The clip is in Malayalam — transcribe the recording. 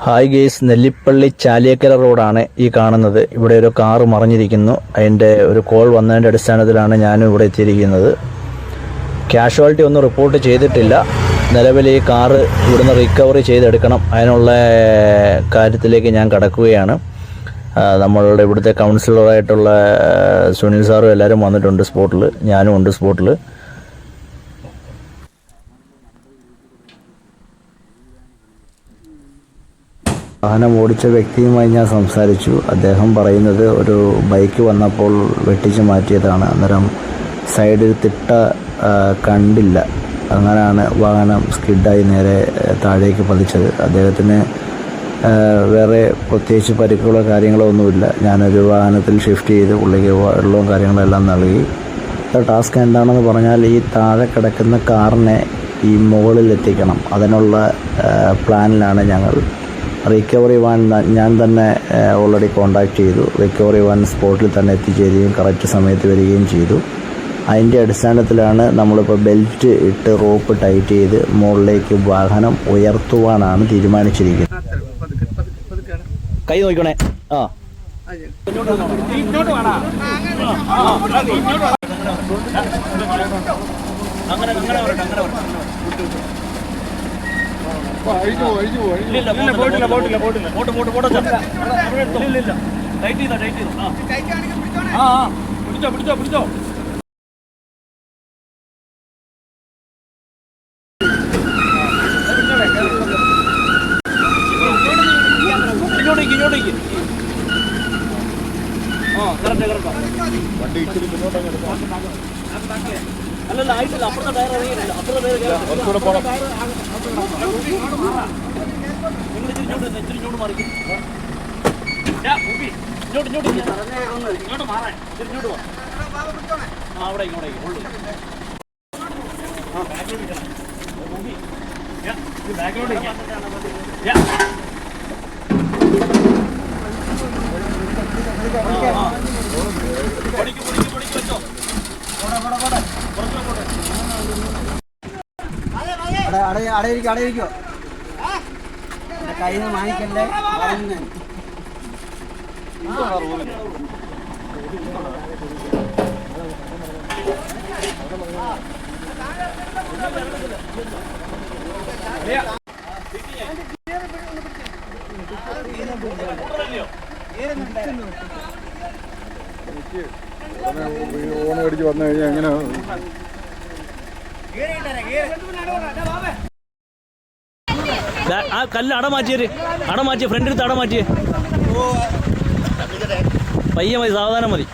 ഹായ് ഗേസ്, നെല്ലിപ്പള്ളി ചാലിയക്കര റോഡാണ് ഈ കാണുന്നത്. ഇവിടെ ഒരു കാറ് മറിഞ്ഞിരിക്കുന്നു. അതിൻ്റെ ഒരു കോൾ വന്നതിൻ്റെ അടിസ്ഥാനത്തിലാണ് ഞാനും ഇവിടെ എത്തിയിരിക്കുന്നത്. കാഷ്വാലിറ്റി ഒന്നും റിപ്പോർട്ട് ചെയ്തിട്ടില്ല. നിലവിൽ ഈ കാറ് ഇവിടുന്ന് റിക്കവറി ചെയ്തെടുക്കണം. അതിനുള്ള കാര്യത്തിലേക്ക് ഞാൻ കടക്കുകയാണ്. നമ്മളുടെ ഇവിടുത്തെ കൗൺസിലറായിട്ടുള്ള സുനിൽ സാറും എല്ലാവരും വന്നിട്ടുണ്ട് സ്പോട്ടിൽ. ഞാനും ഉണ്ട് സ്പോട്ടിൽ. വാഹനം ഓടിച്ച വ്യക്തിയുമായി ഞാൻ സംസാരിച്ചു. അദ്ദേഹം പറയുന്നത് ഒരു ബൈക്ക് വന്നപ്പോൾ വെട്ടിച്ചു മാറ്റിയതാണ്. അന്നേരം സൈഡിൽ തിട്ട കണ്ടില്ല. അങ്ങനെയാണ് വാഹനം സ്കിഡായി നേരെ താഴേക്ക് പതിച്ചത്. അദ്ദേഹത്തിന് വേറെ പ്രത്യേകിച്ച് പരിക്കുകളോ കാര്യങ്ങളോ ഒന്നുമില്ല. ഞാനൊരു വാഹനത്തിൽ ഷിഫ്റ്റ് ചെയ്ത് പുള്ളിക്ക് വെള്ളവും കാര്യങ്ങളെല്ലാം നൽകി. ടാസ്ക് എന്താണെന്ന് പറഞ്ഞാൽ ഈ താഴെ കിടക്കുന്ന കാറിനെ ഈ മുകളിൽ എത്തിക്കണം. അതിനുള്ള പ്ലാനിലാണ് ഞങ്ങൾ. റിക്കവറി വാൻ ഞാൻ തന്നെ ഓൾറെഡി കോൺടാക്ട് ചെയ്തു. റിക്കവറി വാൻ സ്പോട്ടിൽ തന്നെ എത്തിച്ചേരുകയും കറക്റ്റ് സമയത്ത് വരികയും ചെയ്തു. അതിൻ്റെ അടിസ്ഥാനത്തിലാണ് നമ്മളിപ്പോൾ ബെൽറ്റ് ഇട്ട് റോപ്പ് ടൈറ്റ് ചെയ്ത് മുകളിലേക്ക് വാഹനം ഉയർത്തുവാനാണ് തീരുമാനിച്ചിരിക്കുന്നത്. കൈ നോക്കണേ. പിടിച്ചോ. അല്ലല്ല, ആയിട്ടില്ല. അപ്പുറത്തെ ടയർ ഇറങ്ങിയിട്ടില്ല. അപ്പുറത്തെ ഇങ്ങോട്ട് മാറിക്കും. ഇങ്ങോട്ട് മാറാൻ ഇങ്ങോട്ട് പോ. അവിടെ ഇങ്ങോട്ടേക്ക് ബാക്കിലോട്ട് അടയിരിക്കോ കയ്യിൽ നിന്ന് വാങ്ങിക്കല്ലേ. ഓണമടിച്ച് വന്നു കഴിഞ്ഞാൽ എങ്ങനെ ആ കല്ല് അടമാറ്റിയ ഫ്രണ്ട് എടുത്ത് അടമാറ്റിയേ. പയ്യെ മതി, സാവധാനം മതി.